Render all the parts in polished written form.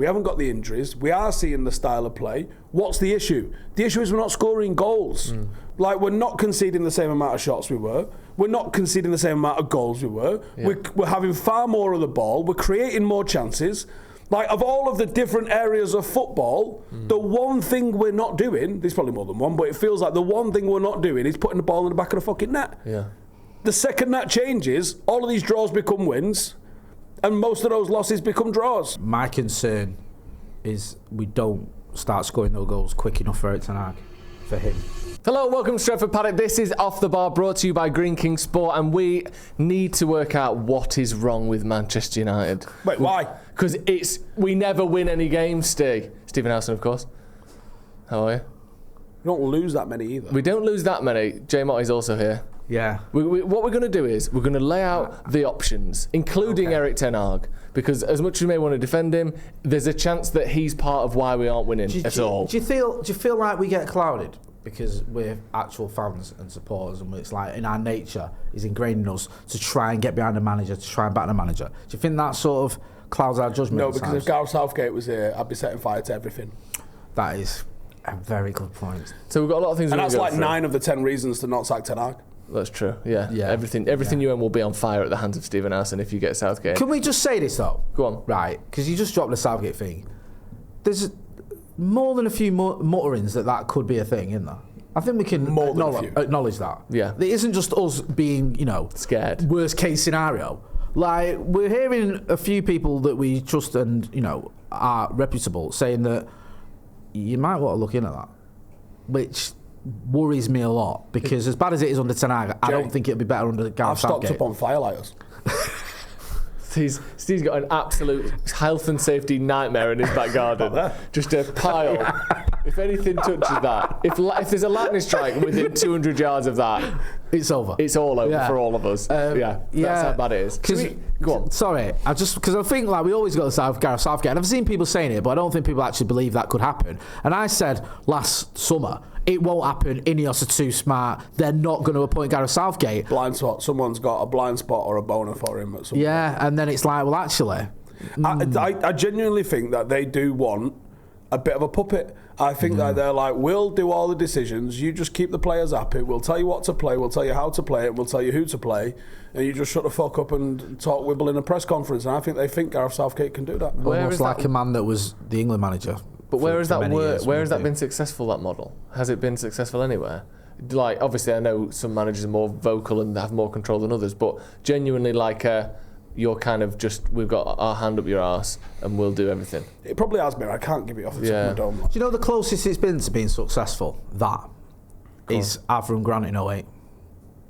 We haven't got the injuries. We are seeing the style of play. What's the issue? The issue is we're not scoring goals. Like, we're not conceding the same amount of shots we were. We're not conceding the same amount of goals we were. Yeah. We're having far more of the ball. We're creating more chances. Like, of all of the different areas of football, the one thing we're not doing, there's probably more than one, but it feels like the one thing we're not doing is putting the ball in the back of the fucking net. Yeah. The second that changes, all of these draws become wins, and most of those losses become draws. My concern is we don't start scoring those goals quick enough for Eric Ten Hag, for him. Hello, welcome to Stretford, Paddock. This is Off the Bar, brought to you by Green King Sport, and we need to work out what is wrong with Manchester United. Wait, why? Because we never win any games, Stephen Howson, of course. How are you? We don't lose that many either. We don't lose that many. Jay Motty's also here. Yeah. What we're going to do is we're going to lay out the options, including Eric Ten Hag, because as much as we may want to defend him, there's a chance that he's part of why we aren't winning at all. Do you feel like we get clouded because we're actual fans and supporters, and it's like in our nature is ingrained in us to try and get behind the manager, to try and back the manager? Do you think that sort of clouds our judgment? No, because if Gareth Southgate was here, I'd be setting fire to everything. That is a very good point. So we've got a lot of things. And that's like 9 of the 10 reasons to not sack Ten Hag. That's true. Yeah. Everything you own will be on fire at the hands of Stephen Howson if you get Southgate. Can we just say this though? Go on. Right, because you just dropped the Southgate thing. There's more than a few mutterings that could be a thing, isn't there? I think we can acknowledge that. Yeah. It isn't just us being, scared. Worst case scenario. Like, we're hearing a few people that we trust and, are reputable saying that you might want to look into that, which worries me a lot, because as bad as it is under Ten Hag, I don't think it'd be better under Gareth Southgate. I've stocked up on firelighters. Steve's got an absolute health and safety nightmare in his back garden. Just a pile. If anything touches that, if there's a lightning strike within 200 yards of that, it's over. It's all over for all of us. That's how bad it is. Go on. Sorry, because I think we always got the Gareth Southgate, and I've seen people saying it, but I don't think people actually believe that could happen. And I said last summer, it won't happen. Ineos are too smart. They're not going to appoint Gareth Southgate. Blind spot. Someone's got a blind spot or a boner for him at some point. And then it's like, well, actually, I genuinely think that they do want a bit of a puppet. I think that they're like, we'll do all the decisions, you just keep the players happy, we'll tell you what to play, we'll tell you how to play it, we'll tell you who to play, and you just shut the fuck up and talk wibble in a press conference. And I think they think Gareth Southgate can do that. Almost like a man that was the England manager. But where has that been successful, that model? Has it been successful anywhere? Like, obviously I know some managers are more vocal and have more control than others, but genuinely you're kind of just, we've got our hand up your arse and we'll do everything. It probably has been. I can't give it off the top of my dome. Do you know the closest it's been to being successful? Is Avram Grant in 08.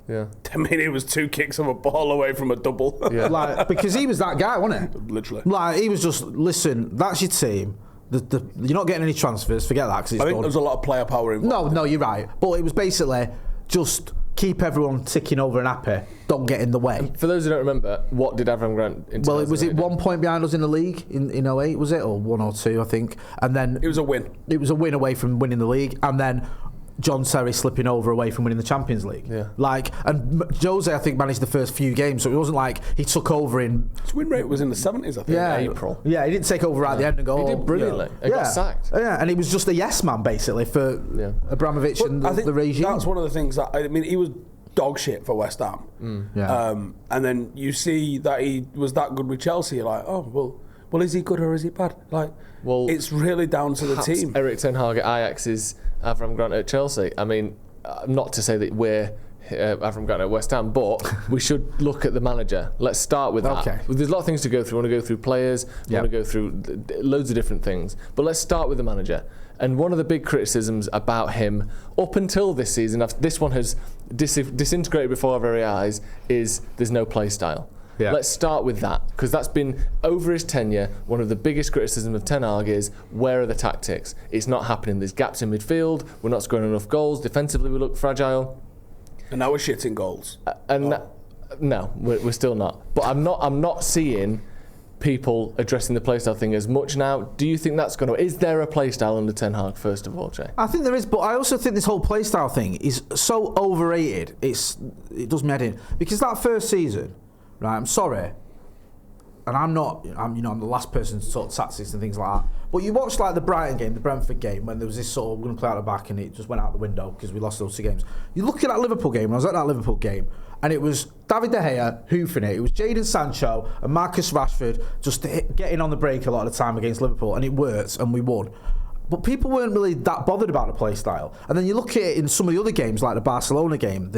Yeah. I mean, it was 2 kicks of a ball away from a double. Yeah. Because he was that guy, wasn't he? Literally. He was just, listen, that's your team. You're not getting any transfers, forget that. Cause I think there's a lot of player power involved. No, you're right. But it was basically just keep everyone ticking over and happy. Don't get in the way. And for those who don't remember, what did Avram Grant? Well, was it 1 point behind us in the league in 08? Was it, or 1 or 2? I think. And then it was a win. It was a win away from winning the league, and then John Terry slipping over away from winning the Champions League. Yeah. And Jose, I think, managed the first few games, so it wasn't like he took over in. His win rate was in the 70s, I think. Yeah, April. Yeah, he didn't take over at the end and go. He did brilliantly. He got sacked. Yeah, and he was just a yes man basically for Abramovich and the regime. That's one of the things that he was dog shit for West Ham. And then you see that he was that good with Chelsea. You're like, oh well, is he good or is he bad? It's really down to the team. Eric Ten Hag at Ajax is Avram Grant at Chelsea. I mean, not to say that we're Avram Grant at West Ham, but we should look at the manager. Let's start with that. Okay. There's a lot of things to go through. We want to go through players. We want to go through loads of different things. But let's start with the manager. And one of the big criticisms about him up until this season, this one has disintegrated before our very eyes, is there's no play style. Yeah. Let's start with that, because that's been, over his tenure, one of the biggest criticisms of Ten Hag is, where are the tactics? It's not happening. There's gaps in midfield. We're not scoring enough goals. Defensively, we look fragile. And now we're shitting goals. No, we're still not. But I'm not seeing people addressing the playstyle thing as much now. Do you think that's going to... Is there a playstyle under Ten Hag, first of all, Jay? I think there is, but I also think this whole playstyle thing is so overrated. It does me head in. Because that first season... Right, I'm sorry. and I'm the last person to talk tactics and things like that. But you watch like the Brighton game, the Brentford game, when there was this sort of we're going to play out the back, and it just went out the window because we lost those 2 games. You look at that Liverpool game, and I was at that Liverpool game, and it was David De Gea hoofing it. It was Jadon Sancho and Marcus Rashford just getting on the break a lot of the time against Liverpool, and it worked, and we won. But people weren't really that bothered about the play style. And then you look at it in some of the other games, like the Barcelona game,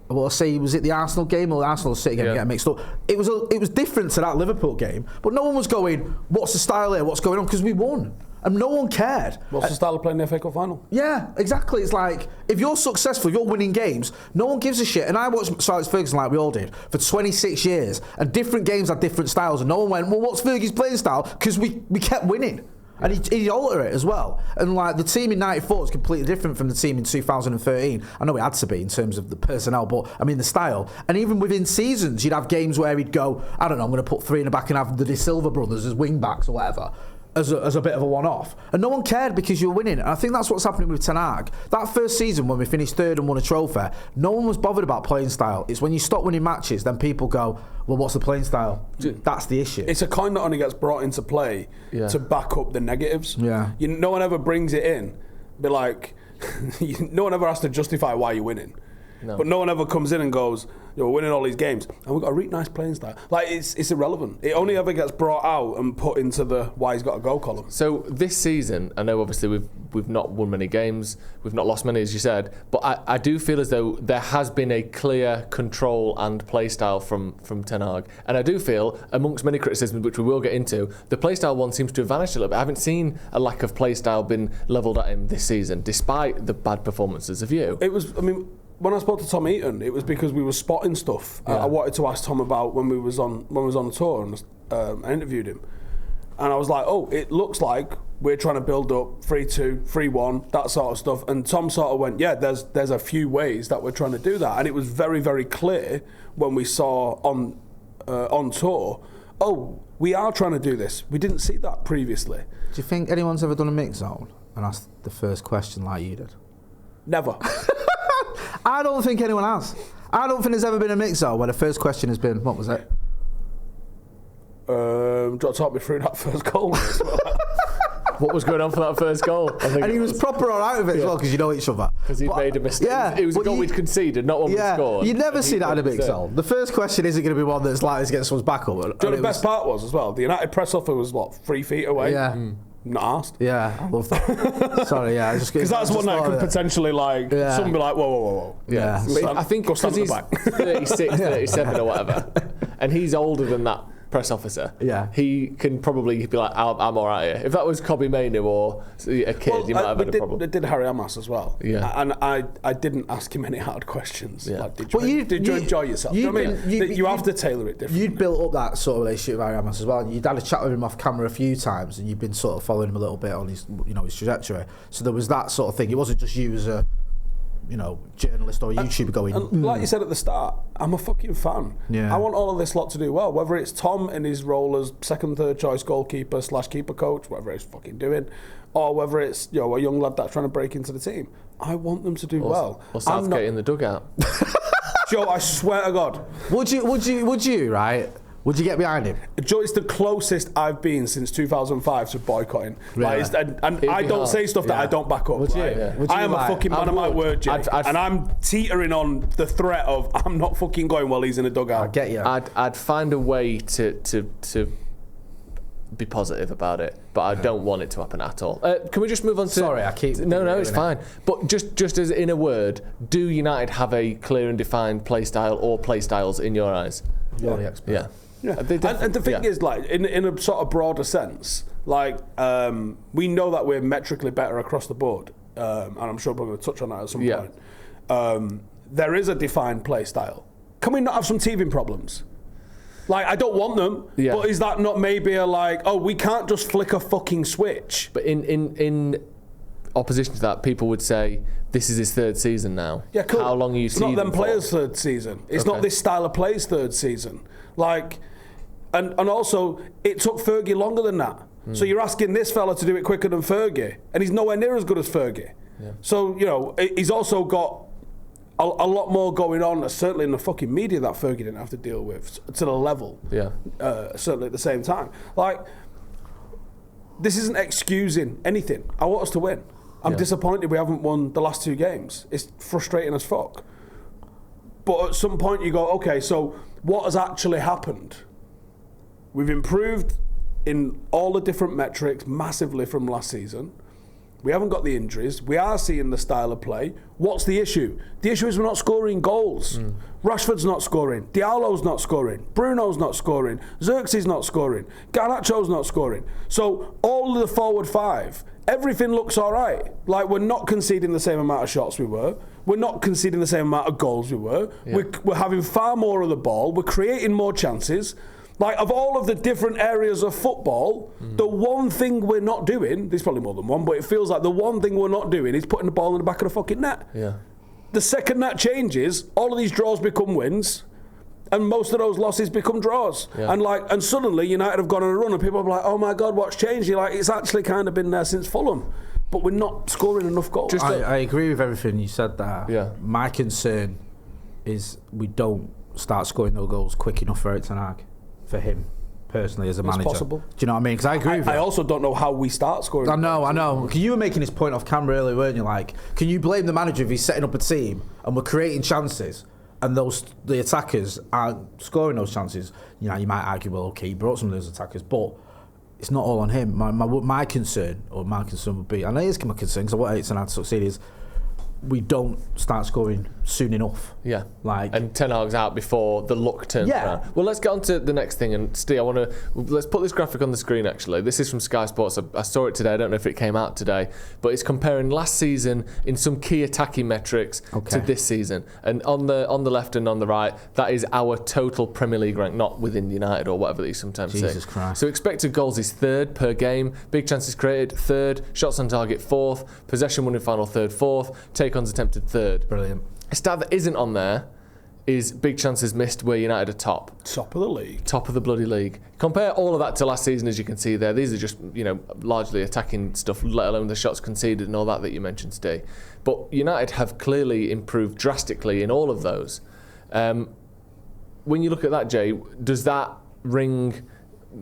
was it the Arsenal game or the Arsenal City game? Getting mixed up. It was different to that Liverpool game, but no one was going, what's the style here? What's going on? Because we won. And no one cared. What's the style of playing the FA Cup final? Yeah, exactly. It's like, if you're successful, if you're winning games, no one gives a shit. And I watched Sir Alex Ferguson like we all did for 26 years, and different games had different styles, and no one went, well, what's Fergie's playing style? Because we kept winning. And he'd alter it as well. And like the team in '94 is completely different from the team in 2013. I know it had to be in terms of the personnel, but I mean the style. And even within seasons, you'd have games where he'd go, I don't know, I'm going to put 3 in the back and have the De Silva brothers as wing backs or whatever, as a bit of a one-off. And no one cared because you were winning. And I think that's what's happening with Ten Hag. That first season when we finished 3rd and won a trophy, no one was bothered about playing style. It's when you stop winning matches, then people go, well, what's the playing style? That's the issue. It's a coin that only gets brought into play to back up the negatives. Yeah. No one ever brings it in. Be like, no one ever has to justify why you're winning. No. But no one ever comes in and goes, we're winning all these games, and we've got a really nice playing style. Like, it's irrelevant. It only ever gets brought out and put into the why he's got to go column. So this season, I know obviously we've not won many games, we've not lost many, as you said, but I do feel as though there has been a clear control and play style from Ten Hag. And I do feel, amongst many criticisms, which we will get into, the play style one seems to have vanished a little bit. I haven't seen a lack of play style been levelled at him this season, despite the bad performances of you. When I spoke to Tom Eaton, it was because we were spotting stuff. I wanted to ask Tom about when we was on the tour, and I interviewed him. And I was like, it looks like we're trying to build up 3-2, 3-1, that sort of stuff. And Tom sort of went, there's a few ways that we're trying to do that. And it was very, very clear when we saw on tour, we are trying to do this. We didn't see that previously. Do you think anyone's ever done a mix zone and asked the first question like you did? Never. I don't think anyone has. I don't think there's ever been a mix zone where the first question has been, what was it? Do you want to talk me through that first goal? What was going on for that first goal? And he was proper all right with it as well, because you know each other. Because he'd made a mistake. Yeah, it was a goal we'd conceded, not one we'd scored. You'd never see that in a mix zone. The first question isn't going to be one that's likely to get someone's back up. Do you know the best part was as well? The United press offer was 3 feet away? Yeah. Not asked. Yeah, I love that. Sorry, yeah. Because that's one that could potentially someone be like, whoa. Yeah. I think because he's 36, 37 or whatever, and he's older than that press officer, he can probably be like, I'm all right here. If that was Kobe Mainu or a kid, you might have had a problem. It did Harry Amas as well. Yeah. And I didn't ask him any hard questions. Yeah. Like, did you enjoy yourself? You have to tailor it differently. You'd built up that sort of relationship with Harry Amas as well. And you'd had a chat with him off camera a few times, and you'd been sort of following him a little bit on his trajectory. So there was that sort of thing. It wasn't just you as a journalist or a YouTuber going. And like you said at the start, I'm a fucking fan. Yeah. I want all of this lot to do well. Whether it's Tom in his role as second, third choice goalkeeper / keeper coach, whatever he's fucking doing, or whether it's a young lad that's trying to break into the team. I want them to do well. Or Southgate in the dugout. Joe, I swear to God. Would you, right? Would you get behind him? Joe, it's the closest I've been since 2005 to boycotting. Really? And I don't say stuff that I don't back up. Would you? Right? Yeah. Would I am a fucking man of my word, Jake. And I'm teetering on the threat of I'm not fucking going while he's in a dugout. I get you. I'd find a way to be positive about it, but I don't want it to happen at all. Can we just move on to... Sorry, I keep... No, it's fine. But just as in a word, do United have a clear and defined play style or play styles in your eyes? You're the expert. Yeah. And the thing is, like, in a sort of broader sense, like, we know that we're metrically better across the board, and I'm sure we're going to touch on that at some point. There is a defined play style. Can we not have some teething problems? Like, I don't want them, but is that not maybe we can't just flick a fucking switch? But in opposition to that, people would say, this is his third season now. Yeah, cool. How long are you seeing? It's not them players' third season. It's not this style of play's third season. Like, and also, it took Fergie longer than that. So you're asking this fella to do it quicker than Fergie, and he's nowhere near as good as Fergie. Yeah. So, he's also got a lot more going on, certainly in the fucking media, that Fergie didn't have to deal with to the level. Yeah. Certainly at the same time. Like, this isn't excusing anything. I want us to win. I'm disappointed we haven't won the last 2 games. It's frustrating as fuck. But at some point you go, okay, so what has actually happened? We've improved in all the different metrics massively from last season. We haven't got the injuries. We are seeing the style of play. What's the issue? The issue is we're not scoring goals. Rashford's not scoring. Diallo's not scoring. Bruno's not scoring. Xerxes not scoring. Garnacho's not scoring. So all of the forward 5, everything looks all right. Like, we're not conceding the same amount of shots we were. We're not conceding the same amount of goals we were. Yeah. We're having far more of the ball. We're creating more chances. Like, of all of the different areas of football, the one thing we're not doing, there's probably more than one, but it feels like the one thing we're not doing is putting the ball in the back of the fucking net. Yeah. The second that changes, all of these draws become wins, and most of those losses become draws. Yeah. And suddenly United have gone on a run, and people are like, oh my God, what's changed? You're like, it's actually kind of been there since Fulham. But we're not scoring enough goals. I agree with everything you said there. Yeah. My concern is we don't start scoring those goals quick enough for Erik ten Hag. For him, personally, as a manager. It's possible. Do you know what I mean? Because I agree with you. I also don't know how we start scoring. I know. You were making this point off camera earlier, weren't you? Like, can you blame the manager if he's setting up a team and we're creating chances and the attackers aren't scoring those chances? You know, you might argue, well, okay, he brought some of those attackers, but it's not all on him. My concern would be, and it is my concern because I want Erik ten Hag to succeed, is we don't start scoring soon enough. Yeah. And Ten Hag's out before the luck turns around. Well, let's get on to the next thing. And Steve, let's put this graphic on the screen, actually. This is from Sky Sports. I saw it today. I don't know if it came out today. But it's comparing last season in some key attacking metrics to this season. And on the left and on the right, that is our total Premier League rank, not within United or whatever they sometimes say. Jesus Christ. So expected goals is 3rd per game. Big chances created, 3rd. Shots on target, 4th. Possession won in final, 3rd, 4th. Take-ons attempted, 3rd. Brilliant. A stat that isn't on there is big chances missed where United are top. Top of the league. Top of the bloody league. Compare all of that to last season, as you can see there. These are just, largely attacking stuff, let alone the shots conceded and all that you mentioned today. But United have clearly improved drastically in all of those. When you look at that, Jay, does that ring,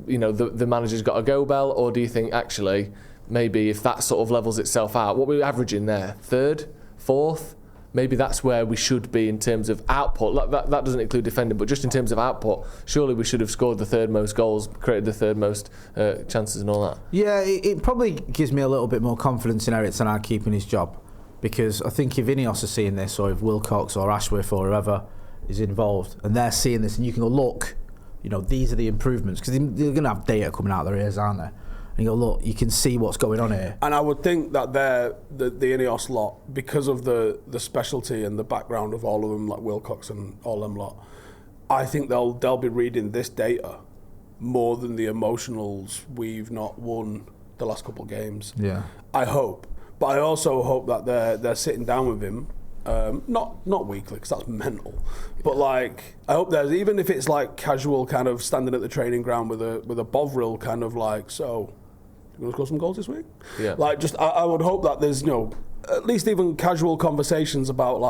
the manager's got a go bell, or do you think actually maybe if that sort of levels itself out, what we're averaging there, 3rd, 4th? Maybe that's where we should be in terms of output. That doesn't include defending, but just in terms of output, surely we should have scored the 3rd most goals, created the 3rd most chances and all that. Yeah, it probably gives me a little bit more confidence in Erik ten Hag keeping his job, because I think if Ineos are seeing this, or if Wilcox or Ashworth or whoever is involved, and they're seeing this, and you can go, look, these are the improvements, because they're going to have data coming out of their ears, aren't they? And you go, look, you can see what's going on here. And I would think that the Ineos lot, because of the specialty and the background of all of them, like Wilcox and all them lot, I think they'll be reading this data more than the emotionals we've not won the last couple of games. Yeah. I hope. But I also hope that they're sitting down with him, not weekly, because that's mental, but I hope there's, even if it's like casual kind of standing at the training ground with a Bovril kind of like, so you going to score some goals this week? Yeah. I would hope that there's, at least even casual conversations about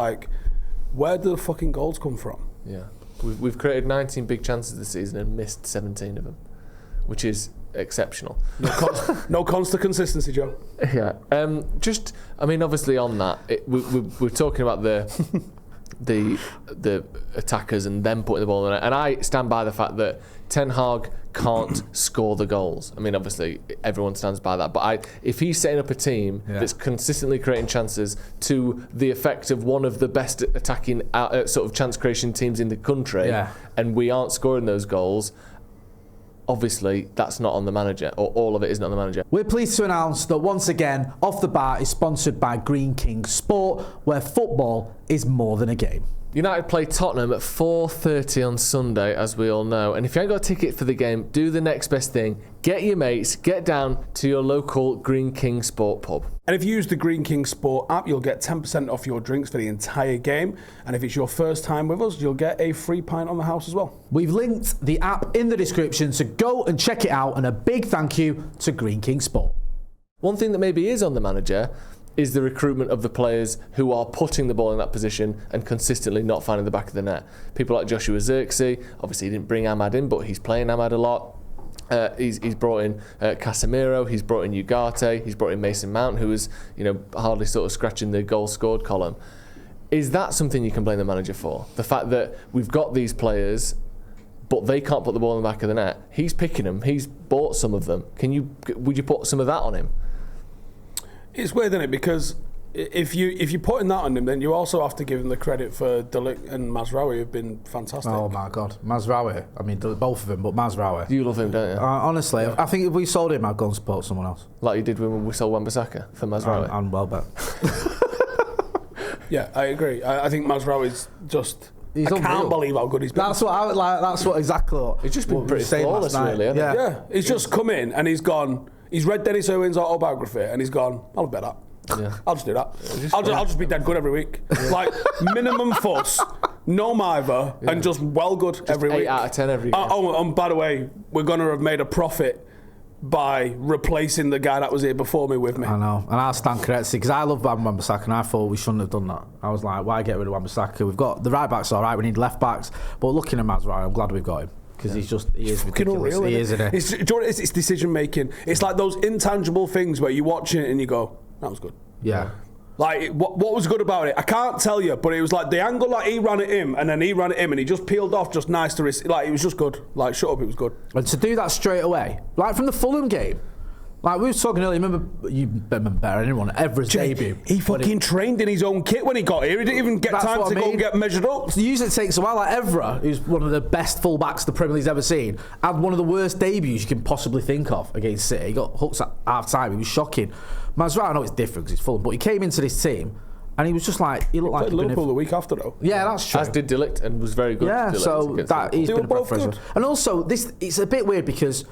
where do the fucking goals come from? Yeah. We've created 19 big chances this season and missed 17 of them, which is exceptional. No constant consistency, Joe. Yeah. Obviously on that, we're talking about the attackers and them putting the ball in it, and I stand by the fact that Ten Hag can't score the goals. Obviously everyone stands by that, but if he's setting up a team that's consistently creating chances to the effect of one of the best attacking sort of chance creation teams in the country, and we aren't scoring those goals, obviously that's not on the manager, or all of it isn't on the manager. We're pleased to announce that once again, Off the Bar is sponsored by Green King Sport, where football is more than a game. United play Tottenham at 4:30 on Sunday, as we all know. And if you ain't got a ticket for the game, do the next best thing. Get your mates, get down to your local Green King Sport pub. And if you use the Green King Sport app, you'll get 10% off your drinks for the entire game. And if it's your first time with us, you'll get a free pint on the house as well. We've linked the app in the description, so go and check it out. And a big thank you to Green King Sport. One thing that maybe is on the manager is the recruitment of the players who are putting the ball in that position and consistently not finding the back of the net. People like Joshua Zirkzee, obviously he didn't bring Ahmad in, but he's playing Ahmad a lot. He's brought in Casemiro, he's brought in Ugarte, he's brought in Mason Mount, who was hardly sort of scratching the goal scored column. Is that something you can blame the manager for? The fact that we've got these players, but they can't put the ball in the back of the net. He's picking them. He's bought some of them. Would you put some of that on him? It's weird, isn't it? Because if you're putting that on him, then you also have to give him the credit for Delic and Mazraoui, who've been fantastic. Oh my God, Mazraoui. I mean, both of them, but Mazraoui. You love him, don't you? Honestly, I think if we sold him, I'd go and support someone else. Like you did when we sold Wan-Bissaka for Mazraoui. And Welbeck. Yeah, I agree. I think Mazraoui's just. He's I unreal. can't believe how good he's been. That's what I would like. That's what exactly. He's just been pretty flawless, really. Hasn't he? Yeah, he's just come in and he's gone. He's read Dennis Irwin's autobiography and he's gone, I'll bet that. Yeah. I'll just do that. I'll just be dead good every week. Like minimum fuss, no mither, and just well good every week. 8 out of 10 every game. And by the way, we're going to have made a profit by replacing the guy that was here before me with me. I know, and I stand corrected because I love Wan-Bissaka and I thought we shouldn't have done that. I was like, why get rid of Wan-Bissaka? We've got the right backs, all right. We need left backs, but looking at Mazraoui, I'm glad we've got him because he is ridiculous. Unreal, he is, isn't he? It's decision making. It's like those intangible things where you watch it and you go, that was good. Yeah. Like, what was good about it? I can't tell you, but it was like the angle like he ran at him and then he ran at him and he just peeled off just nice to receive. Like, it was just good. Like, shut up, it was good. And to do that straight away, like from the Fulham game, like we were talking earlier, remember better than anyone, Evra's debut. He fucking trained in his own kit when he got here. He didn't even get time to go and get measured up. So usually it takes a while. Like Evra, who's one of the best full-backs the Premier League's ever seen, had one of the worst debuts you can possibly think of against City. He got hooked at half-time. He was shocking. Mazraoui, I know it's different because he's Fulham, but he came into this team and he was just like, he looked like Liverpool the week after though. Yeah, that's true. As did De Ligt and was very good. Yeah, so that he's been a breath fresh. And also, it's a bit weird because,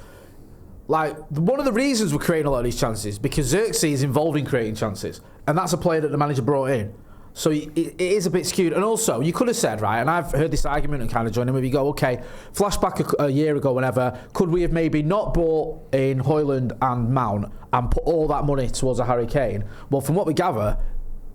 like, one of the reasons we're creating a lot of these chances because Zirkzee is involved in creating chances, and that's a player that the manager brought in. So it is a bit skewed. And also, you could have said, right, and I've heard this argument and kind of joined in where you go, okay, flashback a year ago, whenever, could we have maybe not bought in Højlund and Mount and put all that money towards a Harry Kane? Well, from what we gather,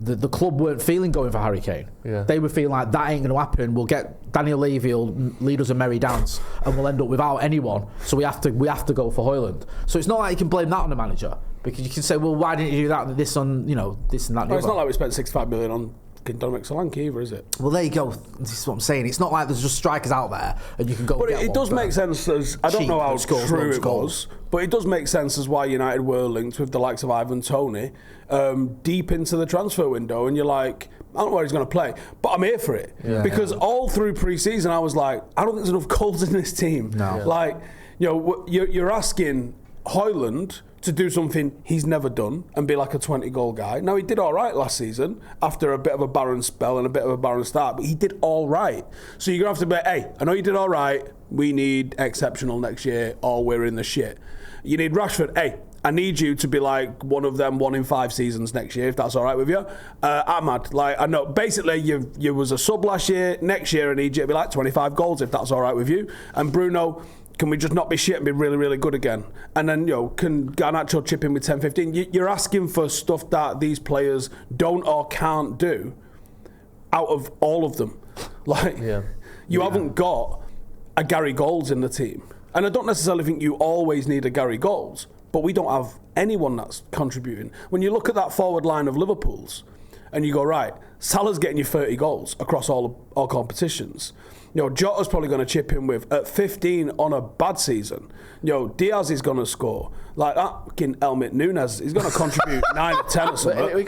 the club weren't feeling going for Harry Kane. Yeah. They were feeling like that ain't going to happen. We'll get Daniel Levy will lead us a merry dance, and we'll end up without anyone. So we have to go for Højlund. So it's not like you can blame that on the manager because you can say, well, why didn't you do that? This and that. No, it's not like we spent 65 million on Dominic Solanke either, is it? Well, there you go. This is what I'm saying. It's not like there's just strikers out there and you can go. But it does make sense as I don't know how true it was, but it does make sense as why United were linked with the likes of Ivan Toney deep into the transfer window, and you're like, I don't know where he's going to play, but I'm here for it because all through pre-season I was like, I don't think there's enough goals in this team. No. Like, you're asking Højlund to do something he's never done and be like a 20-goal guy. Now, he did all right last season after a bit of a barren spell and a bit of a barren start, but he did all right. So you're going to have to be, hey, I know you did all right, we need exceptional next year or we're in the shit. You need Rashford, hey, I need you to be like one of them 1 in 5 seasons next year, if that's all right with you. Ahmad, like, I know, basically you was a sub last year, next year I need you to be like 25 goals, if that's all right with you. And Bruno, can we just not be shit and be really, really good again? And then, can Garnacho chip in with 10, 15? You're asking for stuff that these players don't or can't do out of all of them. Like, you haven't got a Gary Goals in the team. And I don't necessarily think you always need a Gary Goals, but we don't have anyone that's contributing. When you look at that forward line of Liverpool's and you go, right, Salah's getting you 30 goals across all competitions. Jota's probably going to chip in with at 15 on a bad season. Diaz is going to score. Like that fucking Elmit Núñez, he's going to contribute 9 or 10 or something. He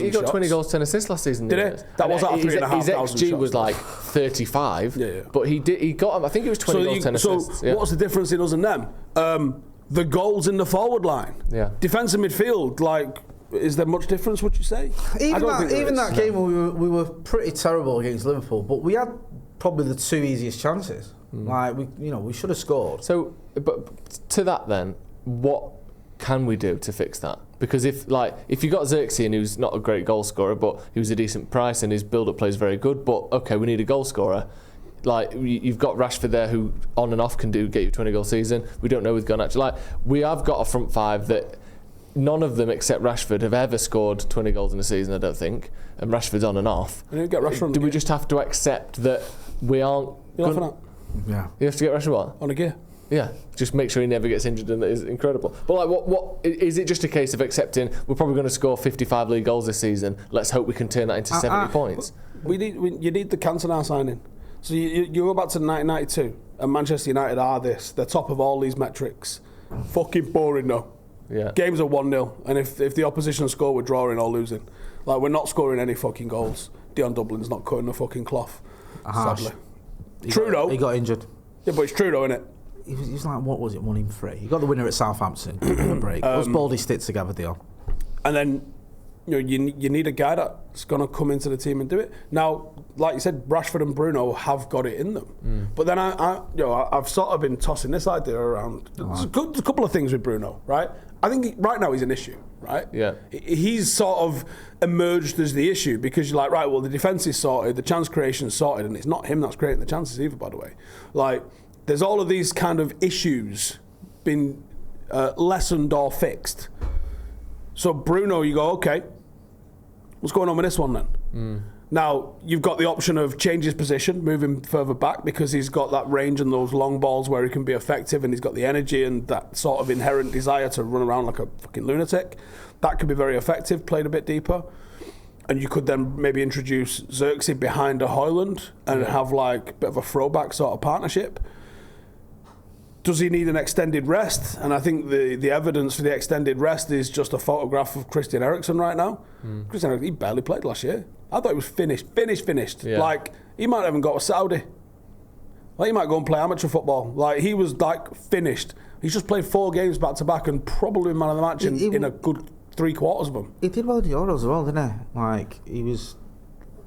got 20 goals, 10 assists last season. Did he? That was at 3,500 shots. His XG was like 35, but he got him. I think it was 20 goals, 10 assists. So what's the difference in us and them? The goals in the forward line. Yeah. Defensive midfield, like, is there much difference, would you say? Even that game where we were pretty terrible against Liverpool, but we had probably the 2 easiest chances. Like, we should have scored. So, but to that then, what can we do to fix that? Because if you got Zirkzee, and who's not a great goal scorer, but he was a decent price and his build-up play is very good, but okay, we need a goal scorer. Like, you've got Rashford there who on and off can get you a 20-goal season. We don't know with Garnacho. Like, we have got a front five that none of them except Rashford have ever scored 20 goals in a season, I don't think. And Rashford's on and off. And you get Rashford Do we just have to accept that we aren't... You're laughing at? Yeah. You have to get Rashford what? On a gear. Yeah, just make sure he never gets injured, and that is incredible. But like, what is it? Just a case of accepting we're probably going to score 55 league goals this season. Let's hope we can turn that into 70 points. You need the Cantona signing. So you go back to 1992, and Manchester United are this. They're top of all these metrics. Fucking boring though. Yeah. Games are 1-0, and if the opposition score, we're drawing or losing. Like, we're not scoring any fucking goals. Dion Dublin's not cutting the fucking cloth. Sadly. True though. He got injured. Yeah, but it's true though, isn't it? He was like, what was it, 1 in 3? He got the winner at Southampton on a break. What's Baldy stick together, Dion? And then, you need a guy that's going to come into the team and do it. Now, like you said, Rashford and Bruno have got it in them. But then I've sort of been tossing this idea around. There's a couple of things with Bruno, right? I think right now he's an issue, right? Yeah. He's sort of emerged as the issue because you're like, right, well, the defence is sorted, the chance creation is sorted, and it's not him that's creating the chances either, by the way. Like, there's all of these kind of issues been lessened or fixed. So Bruno, you go, okay, what's going on with this one then? Now, you've got the option of change his position, move him further back because he's got that range and those long balls where he can be effective, and he's got the energy and that sort of inherent desire to run around like a fucking lunatic. That could be very effective, played a bit deeper. And you could then maybe introduce Xerxes behind a Højlund and have like a bit of a throwback sort of partnership. Does he need an extended rest? And I think the evidence for the extended rest is just a photograph of Christian Eriksen right now. Christian Eriksen, he barely played last year. I thought he was finished. Yeah. Like, he might have even got a Saudi. Like, he might go and play amateur football. Like, he was, like, finished. He's just played 4 games back-to-back and probably man of the match in a good 3/4 of them. He did well in the Euros as well, didn't he? Like, he was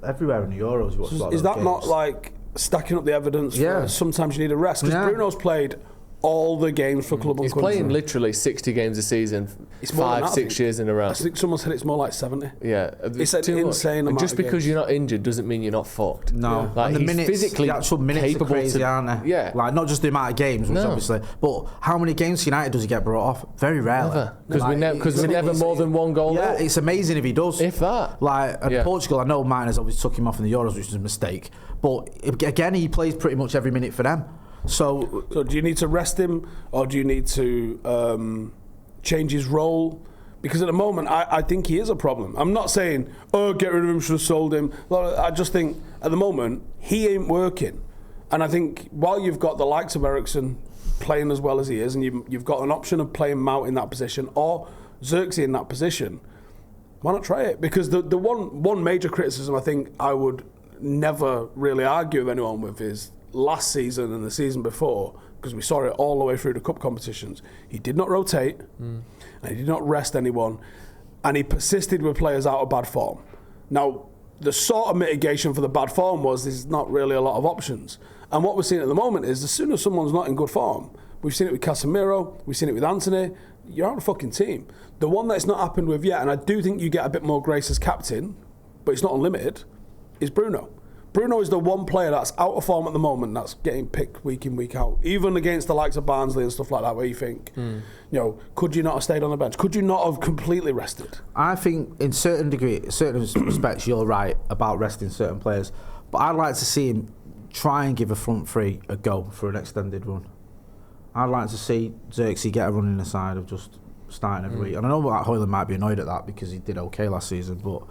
everywhere in the Euros. Is that not, like, stacking up the evidence for sometimes you need a rest? Because Bruno's played all the games for club and country. He's playing literally 60 games a season, 5-6 years in a row. I think someone said it's more like 70. Yeah, it's an insane amount. Just because you're not injured doesn't mean you're not fucked. No, like, and he's physically the actual minutes capable are crazy, aren't they? Yeah, like not just the amount of games, which obviously, but how many games for United does he get brought off? Very rarely. Because we're never more than 1 goal. Yeah, it's amazing if he does. If that. Like Portugal, I know Miners always took him off in the Euros, which was a mistake. But again, he plays pretty much every minute for them. So do you need to rest him, or do you need to change his role? Because at the moment, I think he is a problem. I'm not saying, get rid of him, should have sold him. I just think, at the moment, he ain't working. And I think while you've got the likes of Eriksen playing as well as he is, and you've got an option of playing Mount in that position, or Xerxes in that position, why not try it? Because the one major criticism I think I would never really argue with anyone with is last season and the season before, because we saw it all the way through the cup competitions. He did not rotate, and he did not rest anyone, and he persisted with players out of bad form. Now, the sort of mitigation for the bad form was there's not really a lot of options. And what we're seeing at the moment is as soon as someone's not in good form, we've seen it with Casemiro, we've seen it with Anthony, you're out of the fucking team. The one that's not happened with yet, and I do think you get a bit more grace as captain, but it's not unlimited, is Bruno. Bruno is the one player that's out of form at the moment that's getting picked week in, week out. Even against the likes of Barnsley and stuff like that, where you think, could you not have stayed on the bench? Could you not have completely rested? I think in certain respects, you're right about resting certain players. But I'd like to see him try and give a front three a go for an extended run. I'd like to see Xerxes get a run in the side of just starting every week. And I know that Højlund might be annoyed at that because he did okay last season, but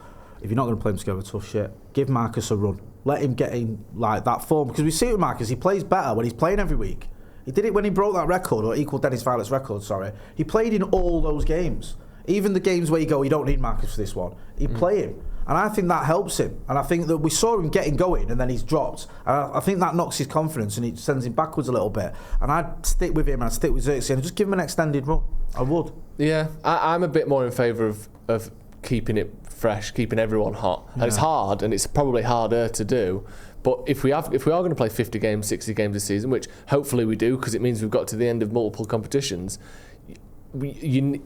if you're not going to play him together, tough shit. Give Marcus a run. Let him get in like that form, because we see it with Marcus. He plays better when he's playing every week. He did it when he broke that record, or equalled Dennis Violet's record. Sorry, he played in all those games, even the games where you go, you don't need Marcus for this one. He'd play him, and I think that helps him. And I think that we saw him getting going, and then he's dropped. And I think that knocks his confidence and it sends him backwards a little bit. And I'd stick with him. I'd stick with Xerxes and just give him an extended run. I would. Yeah, I'm a bit more in favour of keeping it fresh, keeping everyone hot. And it's hard, and it's probably harder to do. But if we are going to play 50 games, 60 games a season, which hopefully we do, because it means we've got to the end of multiple competitions,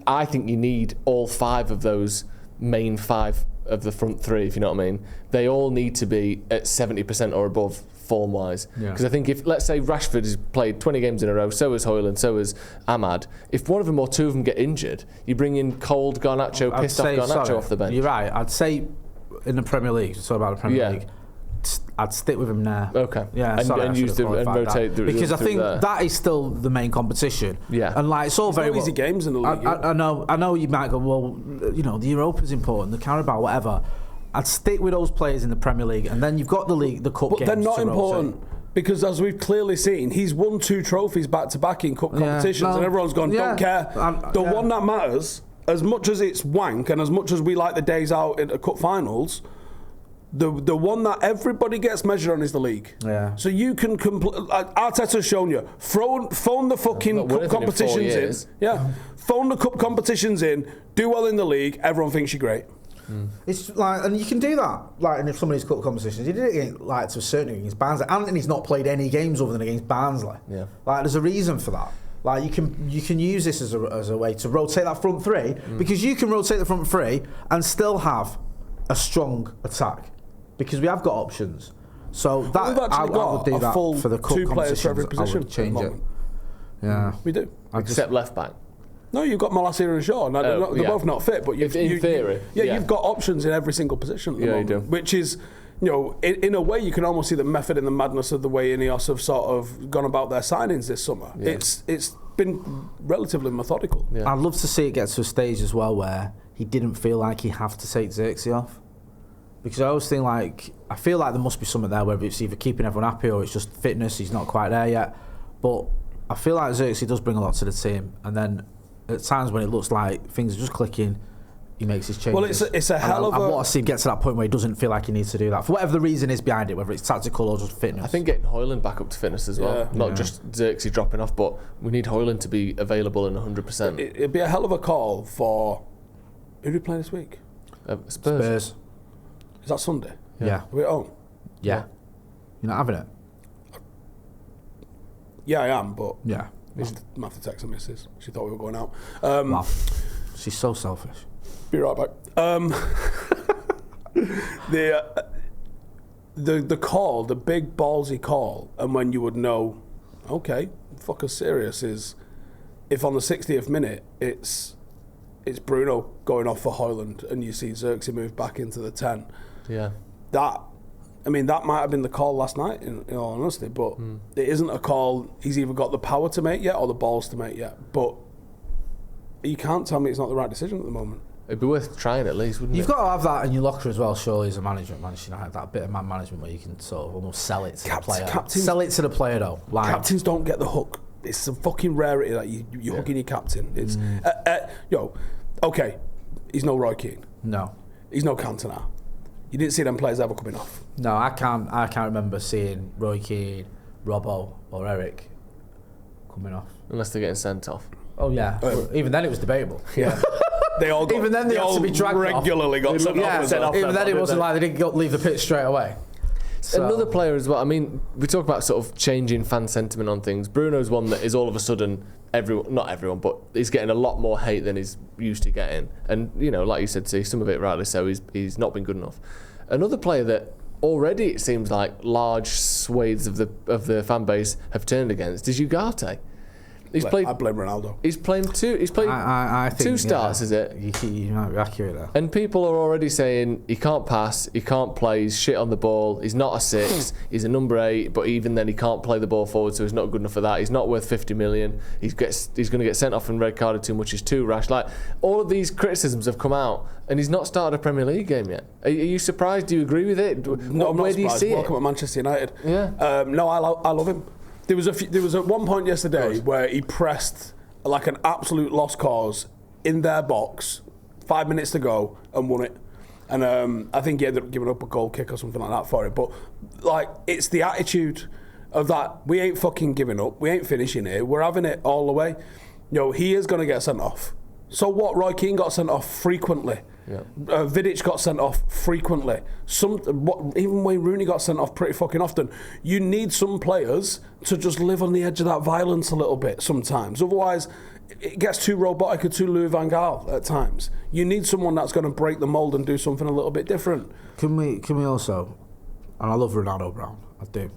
I think you need all 5 of those main 5 of the front 3, if you know what I mean. They all need to be at 70% or above form-wise. Because I think if, let's say Rashford has played 20 games in a row, so has Højlund, so has Ahmad, if one of them or two of them get injured, you bring in cold Garnacho, pissed off Garnacho off the bench. You're right. I'd say in the Premier League, so about the Premier League, I'd stick with him there. Okay. Yeah, and use and rotate that. Because I think that is still the main competition. Yeah. And like it's all very easy games in the league. I know you might go, well, the Europa's important, the Carabao, whatever. I'd stick with those players in the Premier League, and then you've got the league, the cup games. But they're not important because, as we've clearly seen, he's won 2 trophies back to back in cup competitions, and everyone's gone, don't care. The one that matters, as much as it's wank, and as much as we like the days out in the cup finals, the one that everybody gets measured on is the league. Yeah. So you can Arteta's shown you. Phone the fucking cup competitions in. Yeah. Phone the cup competitions in. Do well in the league. Everyone thinks you're great. It's like, and you can do that, like in some of these cup competitions. He did it like to a certain degree against Barnsley. Anthony's not played any games other than against Barnsley. Yeah, like there's a reason for that. Like you can use this as a way to rotate that front three because you can rotate the front three and still have a strong attack because we have got options. So that I would do that for the cup 2 players for every position. I would change it. Yeah, we do. Except left back. No, you've got Malacia and Shaw. No, they're both not fit, but in theory, you've got options in every single position at the moment, you do. Which is, in a way, you can almost see the method and the madness of the way Ineos have sort of gone about their signings this summer. Yeah. It's been relatively methodical. Yeah. I'd love to see it get to a stage as well where he didn't feel like he have to take Xerxes off, because I always think I feel like there must be something there, whether it's either keeping everyone happy or it's just fitness. He's not quite there yet, but I feel like Xerxes does bring a lot to the team, and then at times when it looks like things are just clicking, he makes his changes. Well, it's a hell of a... I want to see him get to that point where he doesn't feel like he needs to do that, for whatever the reason is behind it, whether it's tactical or just fitness. I think getting Højlund back up to fitness as well, not just Xerxes dropping off, but we need Højlund to be available and 100%. It'd be a hell of a call for... Who do we play this week? Spurs. Is that Sunday? Yeah. Are we at home? Yeah. You're not having it? Yeah, I am, but... Yeah. I have to text her missus. She thought we were going out. Wow. She's so selfish. Be right back. The call, the big ballsy call, and when you would know, okay, fuck us serious, is if on the 60th minute it's Bruno going off for Højlund and you see Xerxes move back into the 10. Yeah. That might have been the call last night, in all honesty, but it isn't a call he's either got the power to make yet or the balls to make yet. But you can't tell me it's not the right decision at the moment. It'd be worth trying at least, wouldn't it? You've got to have that in your locker as well, surely, as a manager. Manchester United, that bit of man management where you can sort of almost sell it to the player. Sell it to the player, though. Captains don't get the hook. It's a fucking rarity that you're hooking your captain. It's okay, he's no Roy Keane. No. He's no Cantona. You didn't see them players ever coming off. No, I can't remember seeing Roy Keane, Robbo or Eric coming off. Unless they're getting sent off. Oh yeah. Even then it was debatable. Yeah. They all got, even then they had to be dragged regularly off. Got sent off. Even then it wasn't like they didn't leave the pitch straight away. So. Another player as well. I mean, we talk about sort of changing fan sentiment on things. Bruno's one that is all of a sudden not everyone, but he's getting a lot more hate than he's used to getting. And like you said, see, some of it rightly so. He's not been good enough. Another player that already it seems like large swathes of the fan base have turned against is Ugarte. I blame Ronaldo. He's playing two. He's played I think, 2 starts, is it? You might be accurate there. And people are already saying he can't pass, he can't play, he's shit on the ball, he's not a 6, he's a number 8, but even then he can't play the ball forward, so he's not good enough for that. He's not worth 50 million. He's going to get sent off and red carded too much. He's too rash. Like all of these criticisms have come out, and he's not started a Premier League game yet. Are you surprised? Do you agree with it? No, I'm not Where surprised. do you see it? Welcome at Manchester United. Yeah. No, I love him. There was at one point yesterday where he pressed like an absolute lost cause in their box, 5 minutes to go, and won it. And I think he ended up giving up a goal kick or something like that for it. But like, it's the attitude of that. We ain't fucking giving up. We ain't finishing here. We're having it all the way. He is going to get sent off. So what? Roy Keane got sent off frequently. Yeah. Vidic got sent off frequently. Even Wayne Rooney got sent off pretty fucking often. You need some players to just live on the edge of that violence a little bit sometimes. Otherwise, it gets too robotic or too Louis van Gaal at times. You need someone that's going to break the mould and do something a little bit different. Can we also, and I love Ronaldo Brown, I do.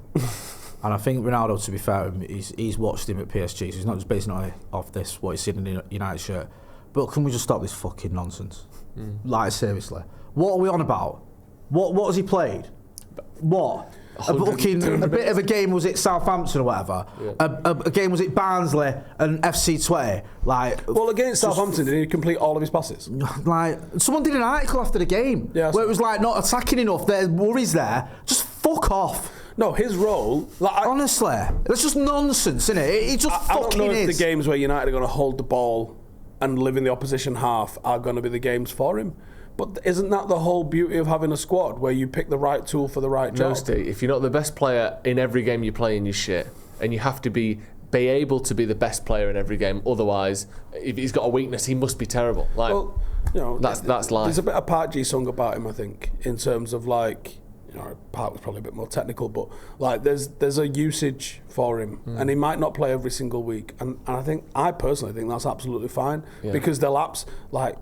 And I think Ronaldo, to be fair, he's watched him at PSG, so he's not just basing it off this, what he's seen in the United shirt. But can we just stop this fucking nonsense? Like, seriously. What are we on about? What has he played? What? A bit of a game was it Southampton or whatever. Yeah. A game was it Barnsley and FC 20. Well, against Southampton, did he complete all of his passes? Like, someone did an article after the game where it was like not attacking enough. There's worries there. Just fuck off. No, his role... honestly, that's just nonsense, isn't it? It just fucking is. I don't know if the games where United are going to hold the ball and live in the opposition half are going to be the games for him. But isn't that the whole beauty of having a squad where you pick the right tool for the right job? No, Steve, if you're not the best player in every game you play in, you're shit. And you have to be able to be the best player in every game. Otherwise, if he's got a weakness, he must be terrible. Like, well, you know, that's life. There's a bit of Park Ji-sung about him, I think, in terms of like... You know, Park was probably a bit more technical, but like there's a usage for him, and he might not play every single week. And I personally think that's absolutely fine because the laps, like,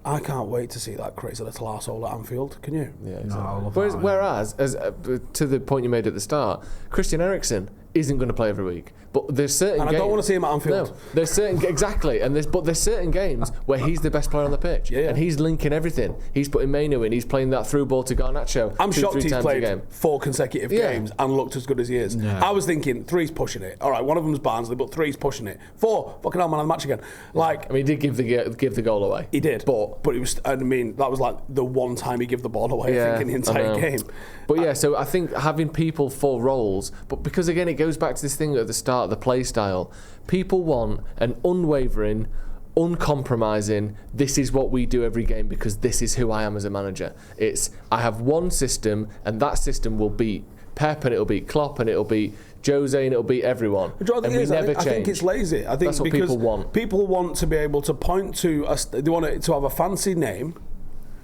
I can't wait to see that crazy little arsehole at Anfield. Can you? Yeah, exactly. Whereas, to the point you made at the start, Christian Eriksen isn't going to play every week. But there's certain games... I don't want to see him at Anfield. No, there's certain... Exactly. But there's certain games where he's the best player on the pitch. Yeah. And he's linking everything. He's putting Mainu in. He's playing that through ball to Garnacho. I'm shocked he's played 4 consecutive games and looked as good as he is. Yeah. I was thinking 3's pushing it. All right, one of them's Barnsley, but 3's pushing it. 4, fucking hell, man of the match again. Like, I mean, he did give the goal away. He did. But it was... I mean, that was like the one time he gave the ball away, I think, in the entire game. But yeah, so I think having people for roles, but because again, it goes back to this thing at the start, the play style. People want an unwavering, uncompromising, this is what we do every game because this is who I am as a manager. It's, I have one system and that system will beat Pep and it'll beat Klopp and it'll beat Jose and it'll beat everyone. I think it's lazy. I think that's what people want. People want to be able to point to, they want it to have a fancy name,